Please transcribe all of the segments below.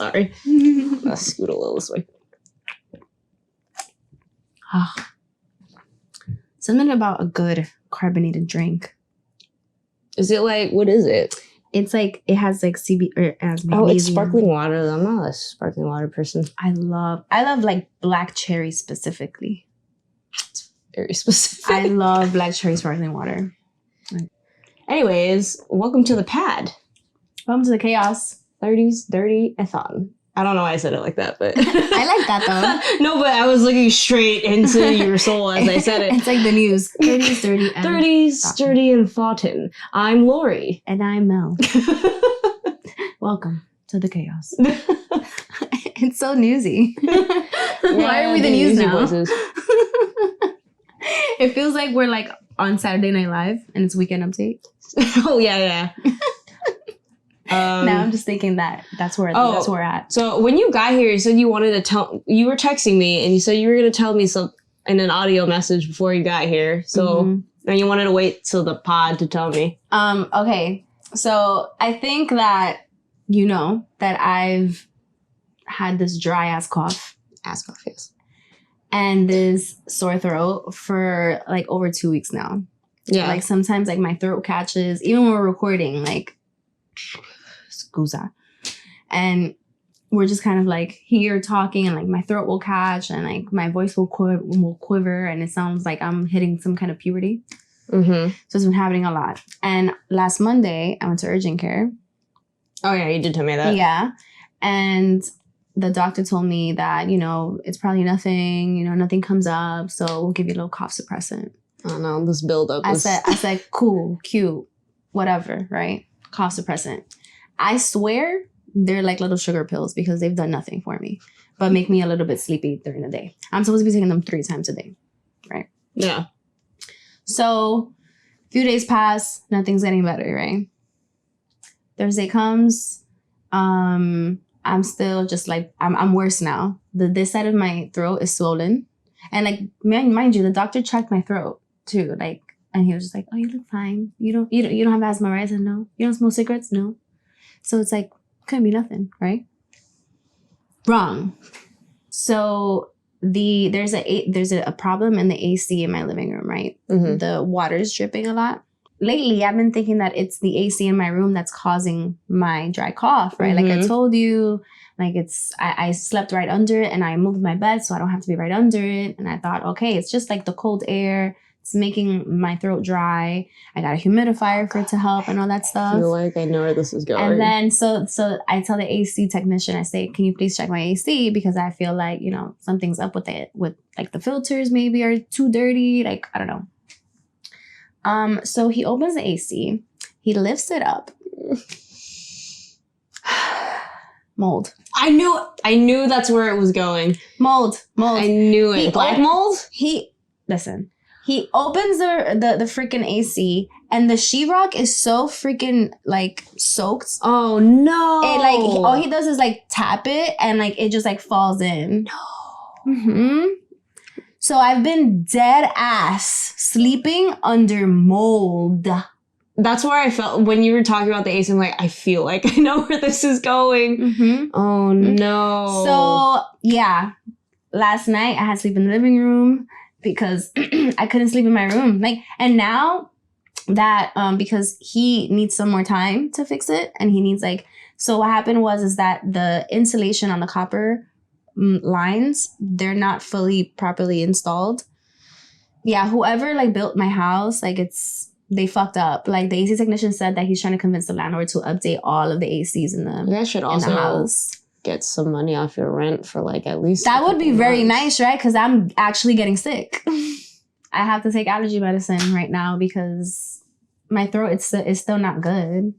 Sorry. I'll scoot a little this way. Something about a good carbonated drink. Is it like, what is it? It's like, it has like CB or as magnesium. Oh, it's sparkling water. I'm not a sparkling water person. I love like black cherry specifically. It's very specific. I love black cherry sparkling water. Anyways, welcome to the pad. Welcome to the chaos. 30s, dirty, and Thoughtin. I don't know why I said it like that, but... I like that, though. No, but I was looking straight into your soul as I said it. It's like the news. 30s, dirty, and 30s, dirty, and Thoughtin. I'm Lorrie. And I'm Mel. Welcome to the chaos. It's so newsy. Why are we the news now? It feels like we're like on Saturday Night Live and it's Weekend Update. Oh, yeah. Now I'm just thinking that's where we're at. So when you got here, you said you wanted to you were texting me and you said you were going to tell me some in an audio message before you got here. So and you wanted to wait till the pod to tell me. Okay. So I think that you know that I've had this dry ass cough. Yes. And this sore throat for like over 2 weeks now. Yeah. Like sometimes like my throat catches, even when we're recording, like scusa. And we're just kind of like here talking and like my throat will catch and like my voice will quiver and it sounds like I'm hitting some kind of puberty. Mm-hmm. So it's been happening a lot. And last Monday I went to urgent care. Oh yeah, you did tell me that. Yeah. And the doctor told me that, you know, it's probably nothing, you know, nothing comes up. So we'll give you a little cough suppressant. Oh no, this buildup. I said, cool, cute, whatever, right? Cough suppressant. I swear they're like little sugar pills because they've done nothing for me, but make me a little bit sleepy during the day. I'm supposed to be taking them 3 times a day, right? Yeah. So a few days pass, nothing's getting better, right? Thursday comes, I'm still just like, I'm worse now. This side of my throat is swollen. And like, mind you, the doctor checked my throat too. Like, and he was just like, oh, you look fine. You don't have asthma, right? I said, no. You don't smoke cigarettes? No. So it's like, couldn't be nothing, right? Wrong. So there's a problem in the AC in my living room, right? Mm-hmm. The water's dripping a lot. Lately, I've been thinking that it's the AC in my room that's causing my dry cough, right? Mm-hmm. Like I told you, like I slept right under it and I moved my bed so I don't have to be right under it. And I thought, okay, it's just like the cold air. It's making my throat dry. I got a humidifier for it to help and all that stuff. I feel like I know where this is going. And then so I tell the AC technician, I say, can you please check my AC? Because I feel like, you know, something's up with it. With like the filters maybe are too dirty. Like, I don't know. So he opens the AC. He lifts it up. Mold. I knew that's where it was going. Mold. I knew it. Black mold? Listen. He opens the freaking AC and the sheetrock is so freaking like soaked. Oh no. It like all he does is like tap it and like it just like falls in. No. Mm-hmm. So I've been dead ass sleeping under mold. That's where I felt when you were talking about the AC. I'm like, I feel like I know where this is going. Mm-hmm. Oh no. So yeah, last night I had to sleep in the living room because I couldn't sleep in my room. Like, and now that because he needs some more time to fix it, and he needs like. So what happened is that the insulation on the copper lines, they're not fully properly installed. Yeah, whoever like built my house, like they fucked up. Like the AC technician said that he's trying to convince the landlord to update all of the ACs in the house. Get some money off your rent for like at least that would be very nice, right? Because I'm actually getting sick. I have to take allergy medicine right now because my throat is still not good.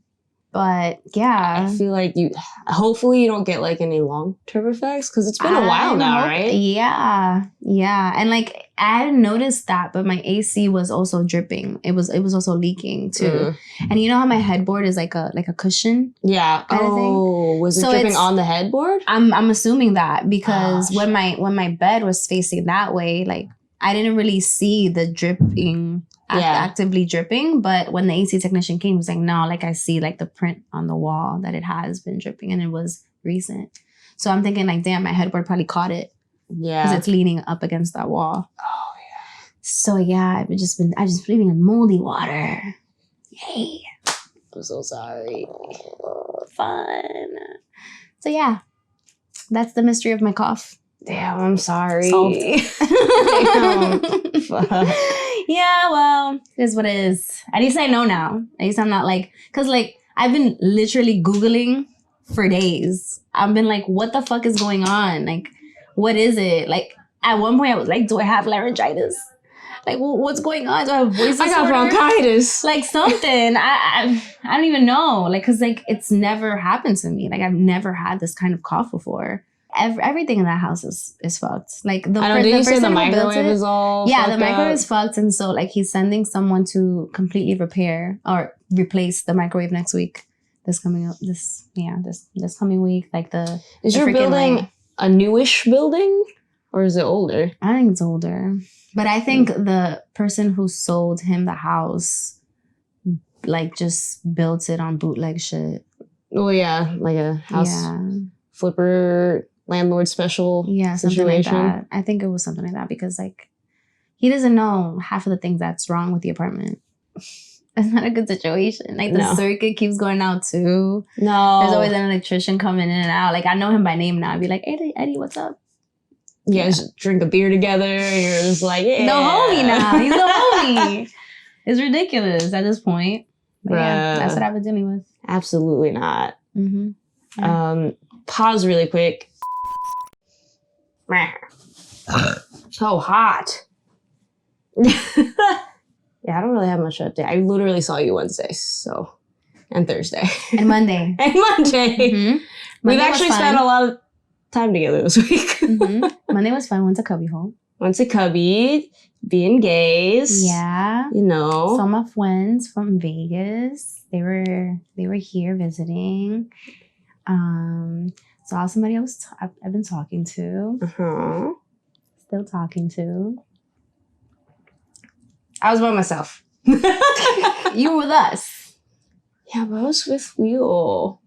But yeah, I feel like hopefully you don't get like any long-term effects because it's been a while now, right? Yeah, and like I hadn't noticed that, but my AC was also dripping. It was also leaking too. And you know how my headboard is like a cushion? Yeah. Was it dripping on the headboard? I'm assuming that because when my bed was facing that way, like I didn't really see the dripping. Actively dripping, but when the AC technician came, he was like, no, like I see like the print on the wall that it has been dripping and it was recent. So I'm thinking like, damn, my headboard probably caught it. Yeah. Because it's leaning up against that wall. Oh, yeah. So yeah, I've just been living in moldy water. Yay. I'm so sorry. Fun. So yeah, that's the mystery of my cough. Damn, I'm sorry. Solved. Damn. Fuck. Yeah, well, it is what it is. At least I know now. At least I'm not like, because like I've been literally Googling for days. I've been like, what the fuck is going on? Like, what is it? Like, at one point I was like, do I have laryngitis? Like, what's going on? Do I have voice disorder? I got bronchitis. Like something. I don't even know. Like, cause like it's never happened to me. Like I've never had this kind of cough before. Everything in that house is fucked. Like the microwave is all the microwave up. is fucked, and so like he's sending someone to completely repair or replace the microwave next week. This coming coming week. Like is your building a newish building or is it older? I think it's older, but I think the person who sold him the house like just built it on bootleg shit. Oh yeah, like a house flipper. Landlord special situation. Something like that. I think it was something like that because like he doesn't know half of the things that's wrong with the apartment. It's not a good situation. Like the circuit keeps going out too. No. There's always an electrician coming in and out. Like I know him by name now. I'd be like, hey, Eddie, what's up? You guys drink a beer together. You're just like, yeah. The homie now. He's the homie. It's ridiculous at this point. But yeah, that's what I've been dealing with. Absolutely not. Mm-hmm. Yeah. Pause really quick. So hot. Yeah, I don't really have much to update. I literally saw you Wednesday, and Thursday. And Monday. Mm-hmm. We've actually spent a lot of time together this week. Mm-hmm. Monday was fun. Went to Cubby Hole. Went to Cubby, being gays. Yeah. You know. Some of my friends from Vegas. They were here visiting. Saw somebody I've been talking to. Uh-huh. Still talking to. I was by myself. You were with us. Yeah, but I was fifth wheel.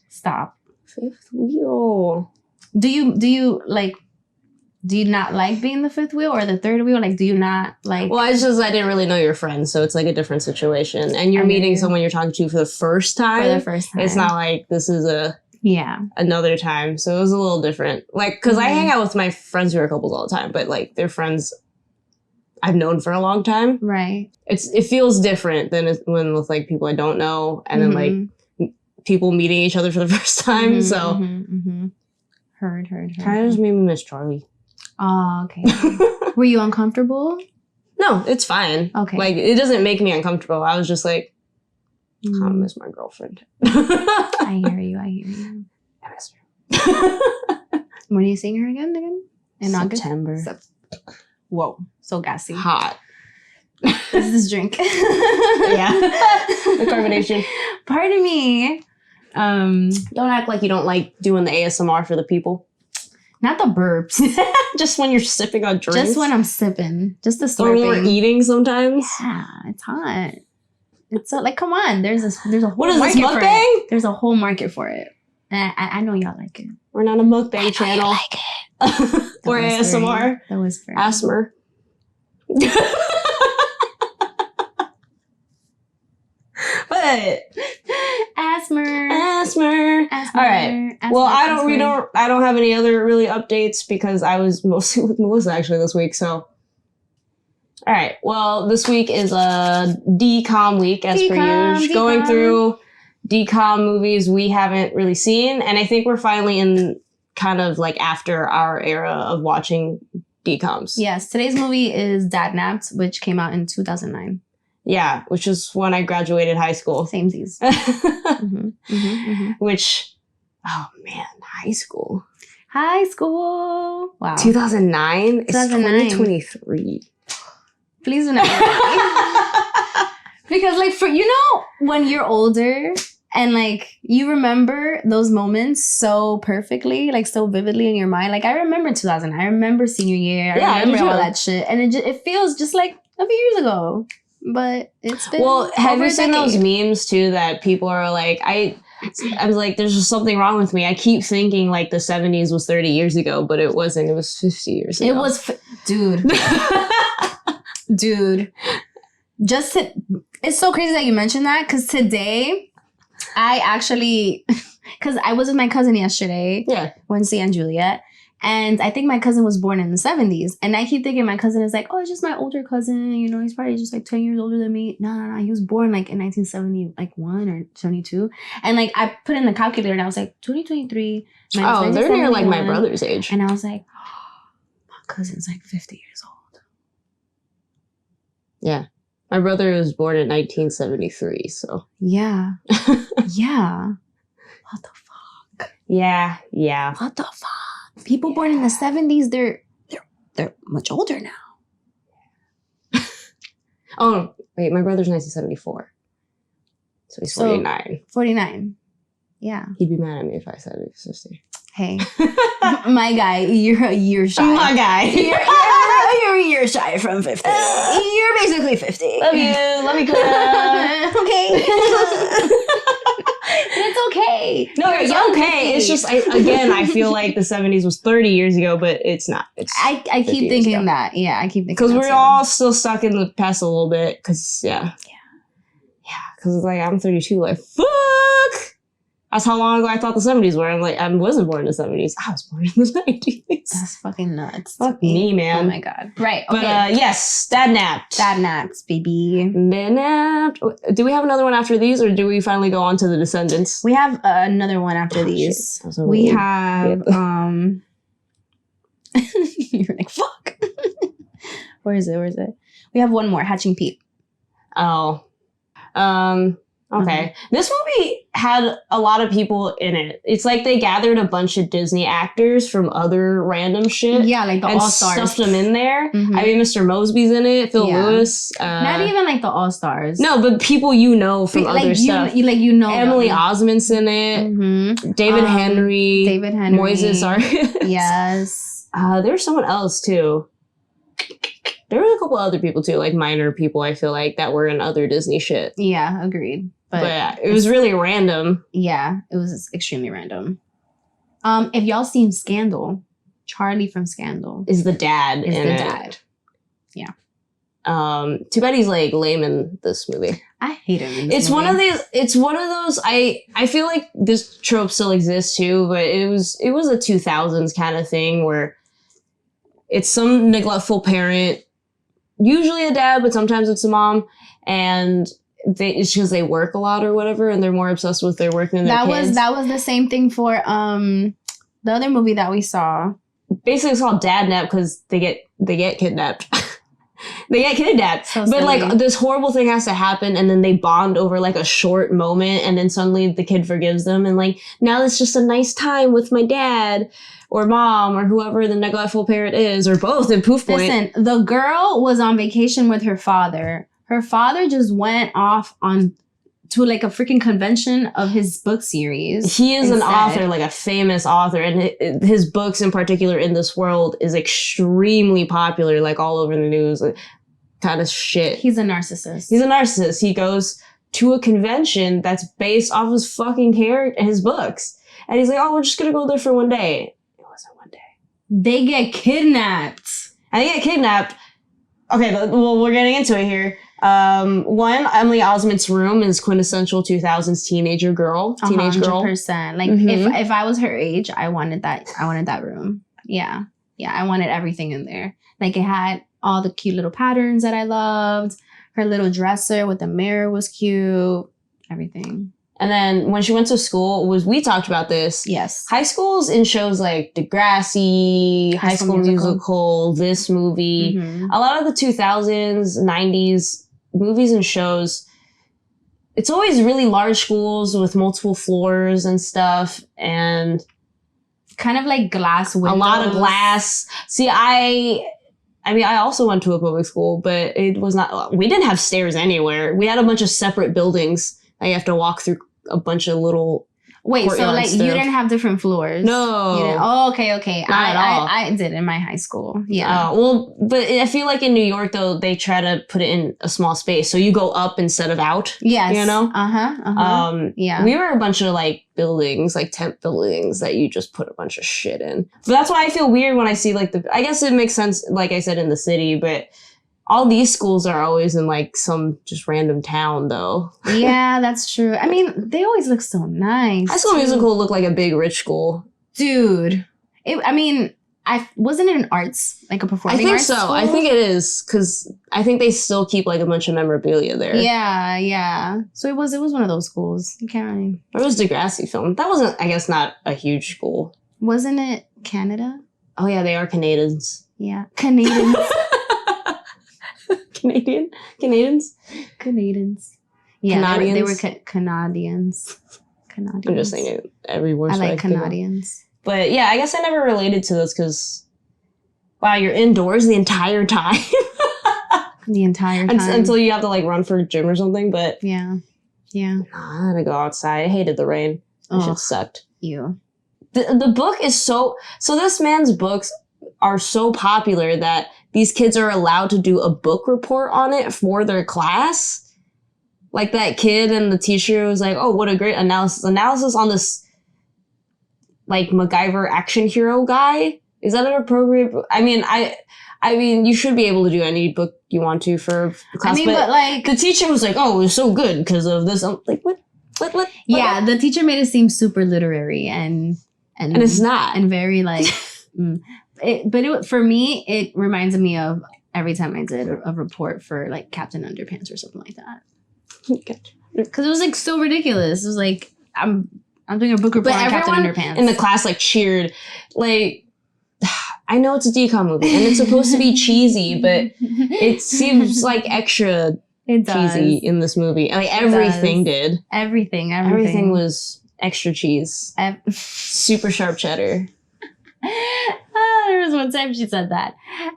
Stop. Fifth wheel. Do you not like being the fifth wheel or the third wheel? Like, do you not like... Well, it's just I didn't really know your friends, so it's like a different situation. And you're meeting someone you're talking to for the first time. For the first time. It's not like this is another time. So it was a little different. Like, because I hang out with my friends who are couples all the time, but like they're friends I've known for a long time. Right. It feels different than when with like people I don't know and then like people meeting each other for the first time. Heard. Kind of just made me miss Charlie. Oh, okay. Were you uncomfortable? No, it's fine. Okay. Like, it doesn't make me uncomfortable. I was just like, I miss my girlfriend. I hear you. I miss her. When are you seeing her again? In September. August? Whoa. So gassy. Hot. This is this drink. Yeah. The carbonation. Pardon me. Don't act like you don't like doing the ASMR for the people. Not the burps. Just when you're sipping on drinks. Just when I'm sipping. Just the slurping. Or when we're eating sometimes. Yeah, it's hot. It's so, like, come on. There's a whole what is this, market mukbang? There's a whole market for it. And I know y'all like it. We're not a mukbang channel. I like it. Or ASMR. That was fair. Asthma. But Asthma. All right. Well, I don't have any other really updates because I was mostly with Melissa actually this week. So, all right. Well, this week is a DCOM week as per usual. Going through DCOM movies we haven't really seen, and I think we're finally in kind of like after our era of watching DCOMs. Yes. Today's movie is Dadnapped, which came out in 2009. Yeah, which is when I graduated high school. Samesies. Which, oh man, high school. High school. Wow. 2009? It's 2023. Please do not. Because like when you're older and like you remember those moments so perfectly, like so vividly in your mind. Like I remember 2000. I remember senior year. I remember all that shit. And it feels just like a few years ago. But it's been have you seen those memes too that people are like, I was like, there's just something wrong with me. I keep thinking like the 70s was 30 years ago, but it wasn't. It was 50 years ago. It was, dude. Dude. It's so crazy that you mentioned that, because today I actually, because I was with my cousin yesterday. Yeah. Wednesday and Juliet. And I think my cousin was born in the 70s. And I keep thinking my cousin is like, oh, it's just my older cousin. You know, he's probably just like 10 years older than me. No. He was born like in 1971 or 72. And like I put in the calculator and I was like, 2023. Oh, they're near like my brother's age. And I was like, oh, my cousin's like 50 years old. Yeah. My brother was born in 1973, so. Yeah. Yeah. What the fuck? Yeah. What the fuck? People born in the 70s, they're much older now. Oh, wait, my brother's 1974. So he's 49. 49. Yeah. He'd be mad at me if I said he was 50. Hey, my guy, you're a year shy. My guy. You're a year shy from 50. You're basically 50. Love you. Love you, Clara. Okay. But it's okay. No, it's okay. It's just, I feel like the 70s was 30 years ago, but it's not. It's I keep thinking that. Yeah, I keep thinking because we're all still stuck in the past a little bit. Because, yeah. Because it's like, I'm 32. Like, fuck. That's how long ago I thought the 70s were. I'm like, I wasn't born in the 70s. I was born in the 90s. That's fucking nuts. Fuck me, man. Oh my God. Right. Okay. But yes, Dadnapped. Dadnapped, baby. Dadnapped. Do we have another one after these, or do we finally go on to the Descendants? We have another one after these. We have you're like, fuck. Where is it? We have one more, Hatching Pete. Oh. Okay. This movie had a lot of people in it. It's like they gathered a bunch of Disney actors from other random shit. Yeah, like the All-Stars. And stuffed them in there. Mm-hmm. I mean, Mr. Mosby's in it, Phil Lewis. Not even like the All-Stars. No, but people you know from other stuff. You know Emily them. Osment's in it. Mm-hmm. David Henry. Moises Arias. Yes. There's someone else too. There were a couple other people too, like minor people, I feel like, that were in other Disney shit. Yeah, agreed. But yeah, it was really random. Yeah, it was extremely random. If y'all seen Scandal, Charlie from Scandal is the dad. Yeah. Too bad he's like lame in this movie. I hate him in this It's movie. one of those. I feel like this trope still exists too, but it was a 2000s kind of thing where it's some neglectful parent, usually a dad, but sometimes it's a mom, and it's because they work a lot or whatever, and they're more obsessed with their work than their kids. That was the same thing for the other movie that we saw. Basically, it's called Dadnapped because they get kidnapped. They get kidnapped. So but silly. like this horrible thing has to happen, and then they bond over like a short moment, and then suddenly the kid forgives them, and like now it's just a nice time with my dad or mom or whoever the neglectful parent is, or both at Poof Point. Listen, the girl was on vacation with her father. Her father just went off to like a freaking convention of his book series. He is an author, like a famous author, and his books in particular in this world is extremely popular, like all over the news, like, kind of shit. He's a narcissist. He goes to a convention that's based off his fucking his books. And he's like, oh, we're just going to go there for one day. It wasn't one day. They get kidnapped. Okay, well, we're getting into it here. One, Emily Osment's room is quintessential 2000s teenage girl. 100%. Like if I was her age, I wanted that room. Yeah. I wanted everything in there. Like it had all the cute little patterns that I loved. Her little dresser with the mirror was cute. Everything. And then when she went to school, we talked about this. Yes. High schools in shows like Degrassi, High School Musical, this movie, a lot of the 2000s, 90s movies and shows, it's always really large schools with multiple floors and stuff, and kind of like glass windows. A lot of glass. See, I mean, I also went to a public school, but it was not, we didn't have stairs anywhere. We had a bunch of separate buildings that you have to walk through a bunch of little Wait, so like you didn't have different floors? No. You didn't? Oh, okay. Not at all. I did in my high school. Yeah. Well, but I feel like in New York though, they try to put it in a small space, so you go up instead of out. Yes. You know. Yeah. We were a bunch of like buildings, like tent buildings that you just put a bunch of shit in. But that's why I feel weird when I see like I guess it makes sense, like I said, in the city, but. All these schools are always in like some just random town though. Yeah, that's true. I mean, they always look so nice. High School Musical looked like a big rich school. Dude. Wasn't it an arts, like a performing arts so. school? I think it is, because I think they still keep like a bunch of memorabilia there. Yeah. So it was one of those schools. You can't really... Or it was Degrassi film. That wasn't, I guess, not a huge school. Wasn't it Canada? Oh yeah, they are Canadians. Yeah. Canadians. Canadians? Yeah, Canadians? they were Canadians. I'm just saying it every word. I like Canadians. But yeah, I guess I never related to this because, wow, you're indoors the entire time. The entire time. Until you have to like run for a gym or something, but... Yeah. I had to go outside. I hated the rain. That shit sucked. Ew. The book is so this man's books are so popular that these kids are allowed to do a book report on it for their class. Like that kid and the teacher was like, oh, what a great analysis on this like MacGyver action hero guy. Is that an appropriate I mean, you should be able to do any book you want to for class, but like the teacher was like, oh, it was so good because of this. I'm like, what? Yeah, the teacher made it seem super literary and it's not. And very like for me, it reminds me of every time I did a report for like Captain Underpants or something like that. Because it was like so ridiculous. It was like I'm doing a book report on Captain Underpants. In the class like cheered. Like, I know it's a DCOM movie and it's supposed to be cheesy, but it seems like extra cheesy in this movie. Like everything did. Everything was extra cheese. Super sharp cheddar. There was one time she said that.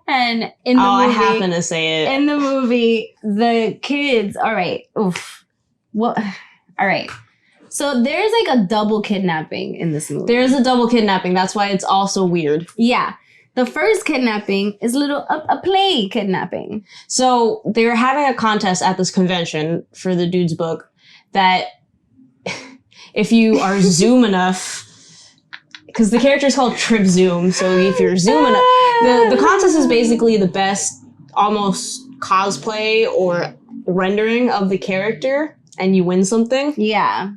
And in the movie... I happen to say it. In the movie, the kids... All right. Oof. What? All right. So there's like a double kidnapping in this movie. There's a double kidnapping. That's why it's also weird. Yeah. The first kidnapping is a play kidnapping. So they're having a contest at this convention for the dude's book that if you are Zoom enough... Because the character is called Trip Zoom, so if you're Zoom enough... The contest is basically the best almost cosplay or rendering of the character, and you win something. Yeah.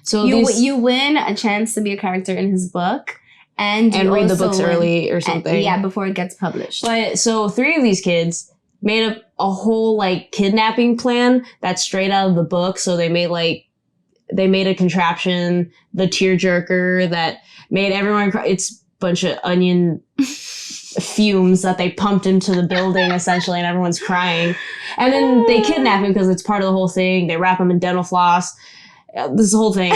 So you win a chance to be a character in his book, and read the books early or something. Yeah, before it gets published. But so 3 of these kids made up a whole like kidnapping plan that's straight out of the book. So they made a contraption, the tearjerker that made everyone cry. It's a bunch of onion fumes that they pumped into the building essentially, and everyone's crying. And then they kidnap him because it's part of the whole thing. They wrap him in dental floss. This whole thing.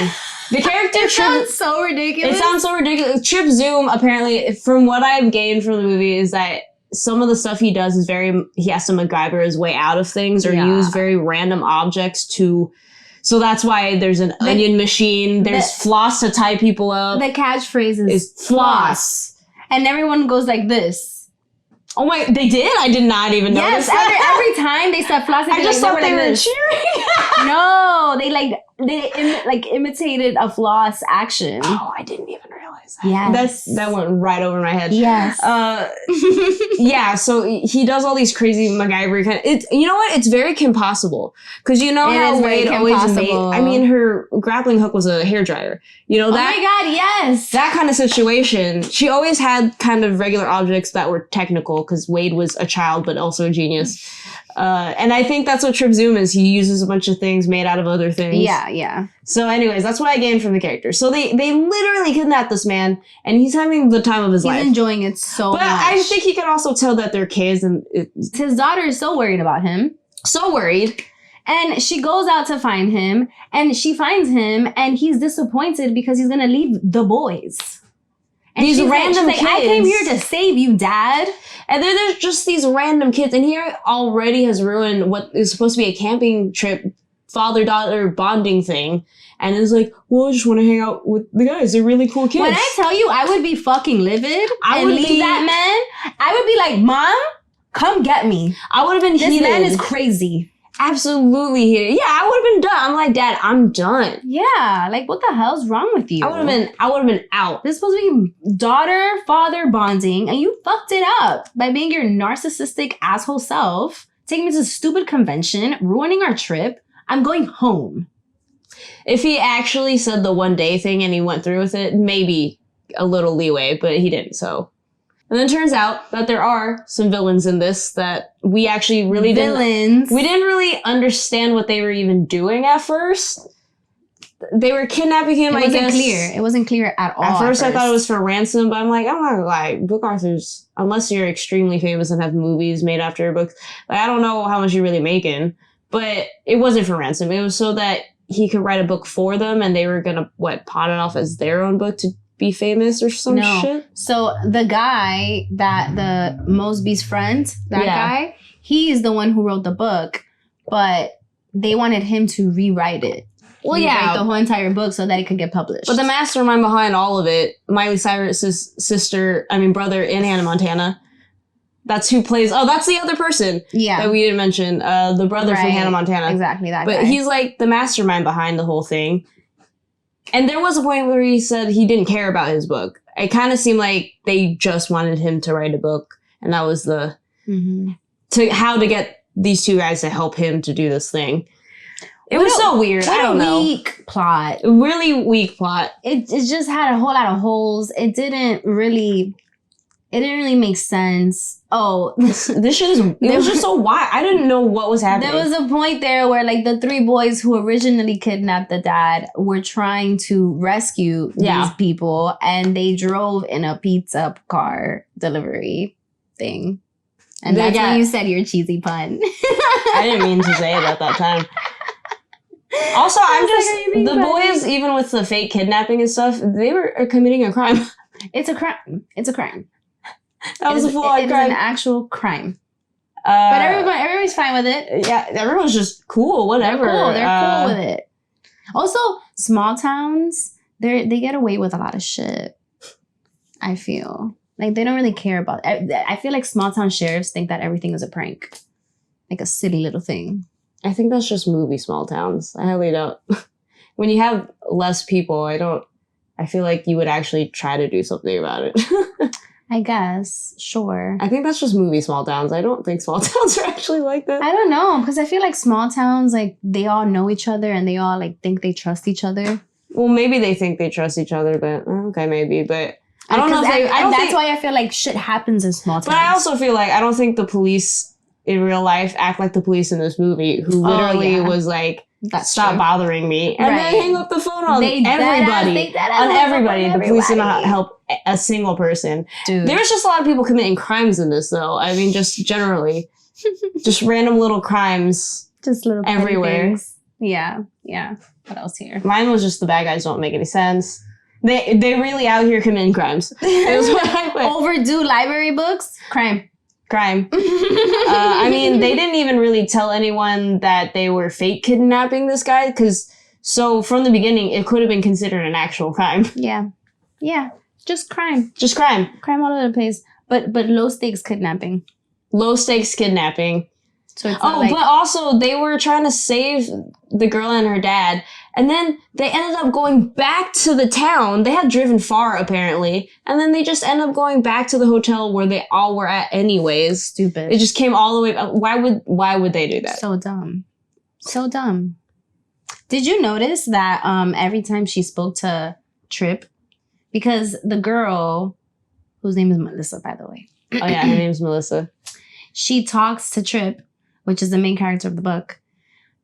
The character sounds so ridiculous. It sounds so ridiculous. Trip Zoom, apparently, from what I've gained from the movie, is that some of the stuff he does is he has to MacGyver his way out of things or use very random objects to... So that's why there's an onion machine. There's floss to tie people up. The catchphrase is floss. And everyone goes like this. Oh my, they did? I did not even notice that. Every time they start flossing. I just thought they were cheering. No, they imitated a floss action. Oh, I didn't even realize that. Yes. That went right over my head. Yes. Yeah, so he does all these crazy MacGyver kind of... You know what? It's very Kim Possible. Because you know how Wade always made... I mean, her grappling hook was a hairdryer. You know that? Oh my God, yes! That kind of situation. She always had kind of regular objects that were technical because Wade was a child but also a genius. And I think that's what Trip Zoom is. He uses a bunch of things made out of other things. Yeah. So anyways, that's what I gained from the character. So they literally kidnapped this man, and he's having the time of his life. He's enjoying it so much. But I think he can also tell that they're kids, and his daughter is so worried about him. So worried. And she goes out to find him, and she finds him, and he's disappointed because he's going to leave the boys. And these random kids. I came here to save you, Dad. And then there's just these random kids. And he already has ruined what is supposed to be a camping trip father-daughter bonding thing. And it's like, well, I just want to hang out with the guys. They're really cool kids. When I tell you, I would be fucking livid. I would leave that man. I would be like, Mom, come get me. I would have been heated. This man is crazy. Absolutely heated. Yeah, I would have been done. I'm like, Dad, I'm done. Yeah, like what the hell's wrong with you? I would have been out. This is supposed to be daughter-father bonding, and you fucked it up by being your narcissistic asshole self, taking me to a stupid convention, ruining our trip. I'm going home. If he actually said the one day thing and he went through with it, maybe a little leeway, but he didn't, so. And then it turns out that there are some villains in this that we actually really didn't really understand what they were even doing at first. They were kidnapping him, I guess. It wasn't clear at all. At first I thought it was for ransom, but I'm like, I'm not gonna lie. Book authors, unless you're extremely famous and have movies made after your books, like, I don't know how much you're really making. But it wasn't for ransom. It was so that he could write a book for them and they were gonna, pawn it off as their own book to be famous or some shit? So the guy that the Mosby's friend, guy, he's the one who wrote the book, but they wanted him to rewrite it. Well, rewrite the whole entire book so that it could get published. But the mastermind behind all of it, Miley Cyrus's brother in Hannah Montana. That's who plays. Oh, that's the other person. Yeah, that we didn't mention. The brother from Hannah Montana. Exactly that. But he's like the mastermind behind the whole thing. And there was a point where he said he didn't care about his book. It kind of seemed like they just wanted him to write a book. And that was the... how to get these two guys to help him to do this thing. It was so weird. I don't know. Weak plot. Really weak plot. It just had a whole lot of holes. It didn't really make sense. Oh, this shit is... It was just so wild. I didn't know what was happening. There was a point there where, like, the three boys who originally kidnapped the dad were trying to rescue these people, and they drove in a pizza car delivery thing. And that's when you said your cheesy pun. I didn't mean to say it at that time. Also, the boys, even with the fake kidnapping and stuff, they were committing a crime. It's a crime. It's a crime. That was a full-on crime. It's an actual crime. But everybody's fine with it. Yeah, everyone's just cool, whatever. They're cool with it. Also, small towns, they get away with a lot of shit. I feel. Like, they don't really care about it. I feel like small town sheriffs think that everything is a prank. Like a silly little thing. I think that's just movie small towns. I highly don't. When you have less people, I feel like you would actually try to do something about it. I guess. Sure. I think that's just movie small towns. I don't think small towns are actually like that. I don't know. Because I feel like small towns, like, they all know each other and they all, like, think they trust each other. Well, maybe they think they trust each other, but okay, maybe. But I don't know if they... That's why I feel like shit happens in small towns. But I also feel like I don't think the police in real life act like the police in this movie, who literally was like, stop bothering me. And then hang up the phone on everybody. The police did not help a single person. Dude. There's just a lot of people committing crimes in this, though. I mean, just generally. Just random little crimes. Just little everywhere. Things. Yeah. What else here? Mine was just the bad guys don't make any sense. They really out here committing crimes. It was what I put. Overdue library books? Crime. I mean, they didn't even really tell anyone that they were fake kidnapping this guy, so from the beginning, it could have been considered an actual crime. Yeah. Just crime. Crime all over the place. But low stakes kidnapping. Low stakes kidnapping. So it's but also they were trying to save the girl and her dad, and then they ended up going back to the town. They had driven far, apparently, and then they just ended up going back to the hotel where they all were at anyways. Stupid. It just came all the way. Why would they do that? So dumb. Did you notice that every time she spoke to Trip, because the girl, whose name is Melissa, by the way. Oh yeah, her name's Melissa. She talks to Trip, which is the main character of the book.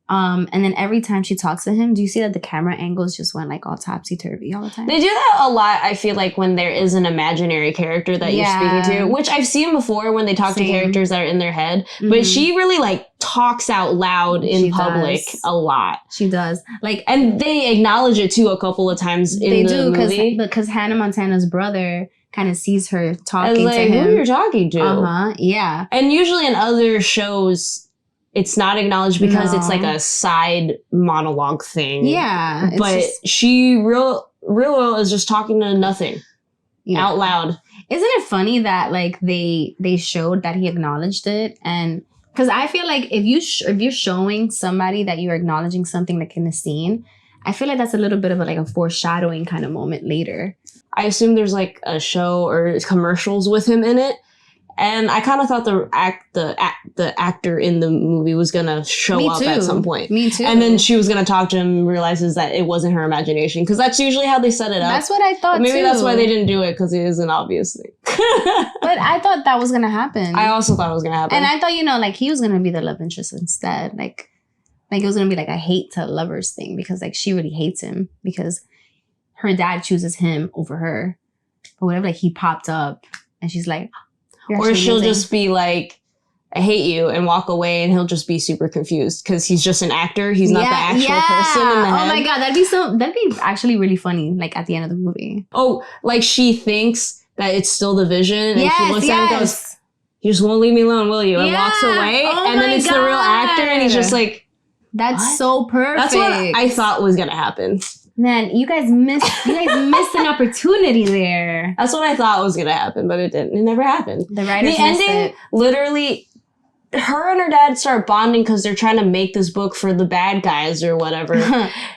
And then every time she talks to him, do you see that the camera angles just went like all topsy-turvy all the time? They do that a lot, I feel like, when there is an imaginary character that you're speaking to, which I've seen before when they talk to characters that are in their head. Mm-hmm. But she really, like, talks out loud in public a lot. She does. Like, and they acknowledge it, too, a couple of times in the movie. Because Hannah Montana's brother kind of sees her talking to him. Who you're talking to. Yeah. And usually in other shows... it's not acknowledged because it's like a side monologue thing. Yeah. But Real Will is just talking to nothing out loud. Isn't it funny that like they showed that he acknowledged it? And because I feel like if you're showing somebody that you're acknowledging something like in a scene, I feel like that's a little bit of a foreshadowing kind of moment later. I assume there's like a show or commercials with him in it. And I kind of thought the actor in the movie was going to show up at some point. Me too. And then she was going to talk to him and realizes that it wasn't her imagination. Because that's usually how they set it up. That's what I thought, Maybe that's why they didn't do it, because it is an obvious thing. But I thought that was going to happen. I also thought it was going to happen. And I thought, he was going to be the love interest instead. Like it was going to be like a hate to lovers thing, because like she really hates him because her dad chooses him over her. But whatever, like he popped up and she's like... Or she'll just be like, I hate you, and walk away, and he'll just be super confused because he's just an actor. He's not the actual person in the head. Oh my God, that'd be actually really funny, like at the end of the movie. Oh, like she thinks that it's still the vision, and she looks at him and goes, you just won't leave me alone, will you? And walks away, and then it's the real actor, and he's just like, that's so perfect. That's what I thought was gonna happen. Man, you guys missed an opportunity there. That's what I thought was gonna happen, but it didn't. It never happened. The writers missed it. Literally, her and her dad start bonding because they're trying to make this book for the bad guys or whatever.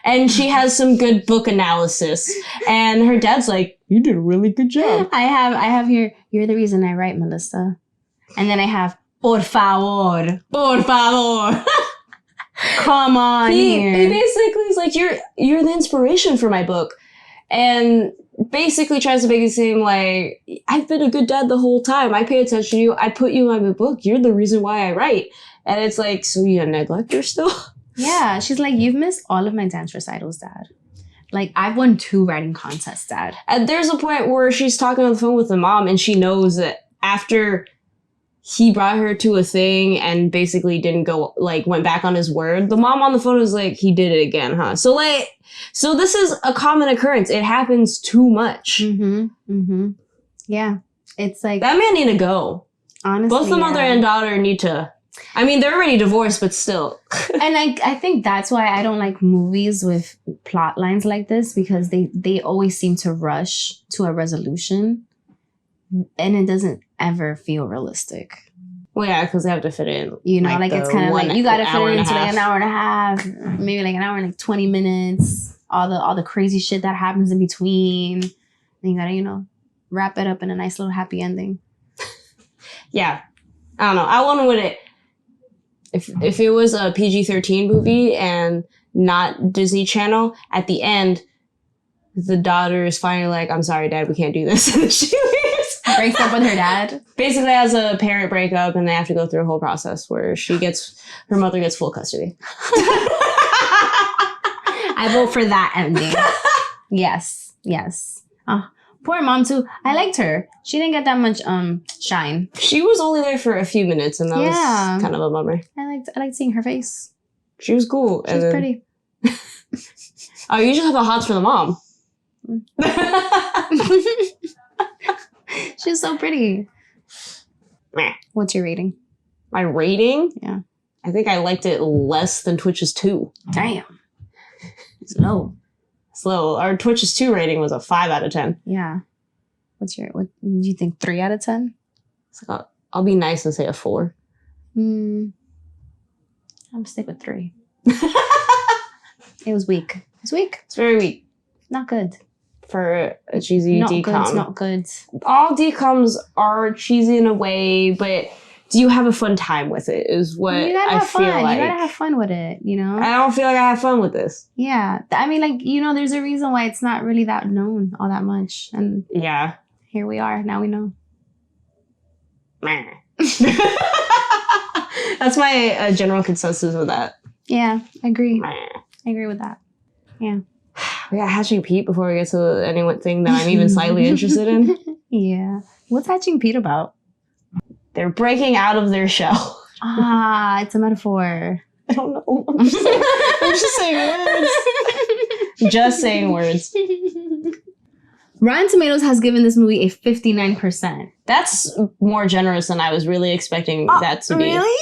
And she has some good book analysis. And her dad's like, you did a really good job. I have here, you're the reason I write, Melissa. And then I have, por favor. Por favor. Come on here. He basically is like, you're the inspiration for my book. And basically tries to make it seem like, I've been a good dad the whole time. I pay attention to you. I put you in my book. You're the reason why I write. And it's like, so you neglect her still? Yeah. She's like, you've missed all of my dance recitals, Dad. Like, I've won 2 writing contests, Dad. And there's a point where she's talking on the phone with the mom, and she knows that after he brought her to a thing and basically went back on his word, the mom on the phone was like, he did it again, huh? So this is a common occurrence. It happens too much. Mm-hmm. Mm-hmm. Yeah. It's like... That man need to go. Honestly, both the mother and daughter need to... I mean, they're already divorced, but still. And I think that's why I don't like movies with plot lines like this, because they always seem to rush to a resolution. And it doesn't ever feel realistic. Well, yeah, because they have to fit in. It's kind of like you got to fit it into like an hour and a half, maybe like an hour and like 20 minutes. All the crazy shit that happens in between. And you gotta, wrap it up in a nice little happy ending. Yeah, I don't know. I wanted it if it was a PG-13 movie and not Disney Channel. At the end, the daughter is finally like, "I'm sorry, Dad, we can't do this." And she leaves. Breaks up with her dad. Basically, has a parent breakup, and they have to go through a whole process where her mother gets full custody. I vote for that ending. Yes. Poor mom too. I liked her. She didn't get that much shine. She was only there for a few minutes, and that was kind of a bummer. I liked seeing her face. She was cool. She was pretty. Oh, you just have a hots for the mom. She's so pretty. Meh. What's your rating? My rating? Yeah. I think I liked it less than Twitch's 2. Damn. Slow. Our Twitch's 2 rating was a 5 out of 10. Yeah. What do you think? 3 out of 10? It's like I'll be nice and say a 4. I'm gonna stick with 3. It was weak. It's very weak. Not good. For a cheesy DCOM. It's not good. All DCOMs are cheesy in a way, but do you have a fun time with it is what I feel like. You gotta have fun with it, I don't feel like I have fun with this. Yeah. I mean, there's a reason why it's not really that known all that much. And yeah, here we are. Now we know. That's my general consensus with that. Yeah, I agree. I agree with that. Yeah. We got Hatching Pete before we get to anything that I'm even slightly interested in. Yeah. What's Hatching Pete about? They're breaking out of their shell. It's a metaphor. I don't know. I'm just saying words. Just saying words. Rotten Tomatoes has given this movie a 59%. That's more generous than I was really expecting that to be. Really?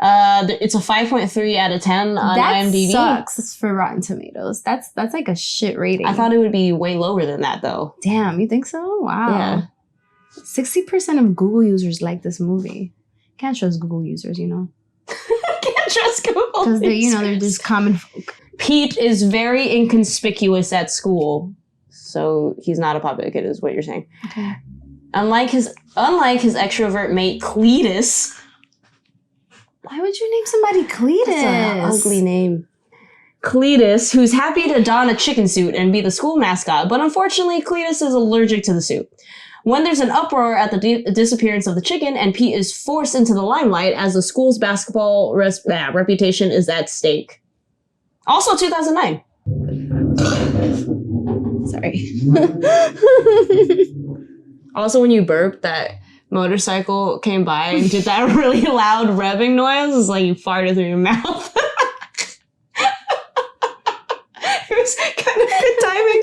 It's a 5.3 out of 10 on IMDb. That sucks for Rotten Tomatoes. That's like a shit rating. I thought it would be way lower than that, though. Damn, you think so? Wow. Yeah. 60% of Google users like this movie. Can't trust Google users, you know. Can't trust Google because they're just common folk. Pete is very inconspicuous at school, so he's not a popular kid, is what you're saying. Okay. Unlike his extrovert mate Cletus. Why would you name somebody Cletus? That's an ugly name. Cletus, who's happy to don a chicken suit and be the school mascot, but unfortunately Cletus is allergic to the suit. When there's an uproar at the disappearance of the chicken, and Pete is forced into the limelight as the school's basketball reputation is at stake. Also 2009. Sorry. Also, when you burped, that motorcycle came by and did that really loud revving noise. It's like you farted through your mouth. It was kind of good timing.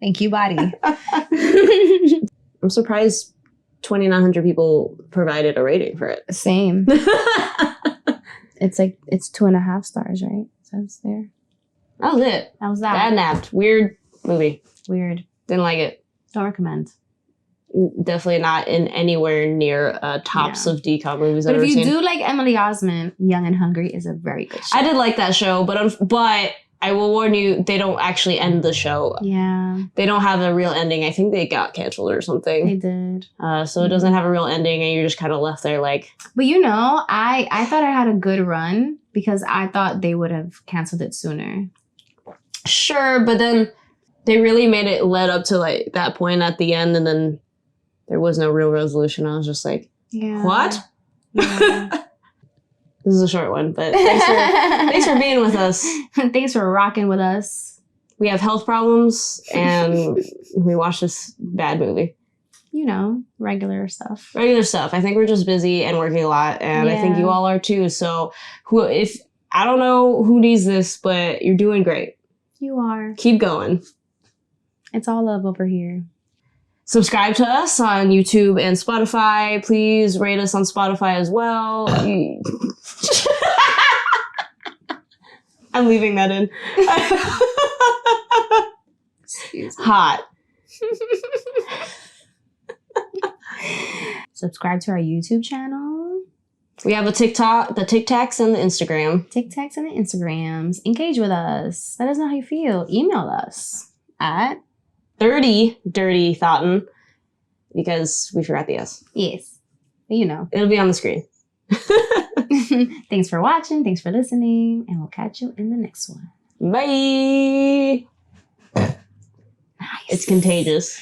Thank you, body. I'm surprised 2,900 people provided a rating for it. Same. It's 2.5 stars, right? Says there. That was it. That was that. Dadnapped. Weird movie. Weird. Didn't like it. Don't recommend. Definitely not in anywhere near tops of DCOM movies I've ever seen. But if you do like Emily Osment, Young and Hungry is a very good show. I did like that show, but I will warn you, they don't actually end the show. Yeah. They don't have a real ending. I think they got canceled or something. They did. So it doesn't have a real ending, and you're just kind of left there like... But you know, I thought I had a good run because I thought they would have canceled it sooner. Sure, but then they really made it led up to like that point at the end, and then there was no real resolution. I was just like, what? Yeah. This is a short one, but thanks for being with us. Thanks for rocking with us. We have health problems, and we watched this bad movie. You know, regular stuff. Regular stuff. I think we're just busy and working a lot, and I think you all are too. So, I don't know who needs this, but you're doing great. You are. Keep going. It's all love over here. Subscribe to us on YouTube and Spotify. Please rate us on Spotify as well. I'm leaving that in. Excuse me. Hot. Subscribe to our YouTube channel. We have a TikTok, the TikToks and the Instagram. TikToks and the Instagrams. Engage with us. Let us know how you feel. Email us at Dirty Thoughtin, because we forgot the S. Yes. You know. It'll be on the screen. Thanks for watching. Thanks for listening. And we'll catch you in the next one. Bye. Nice. It's contagious.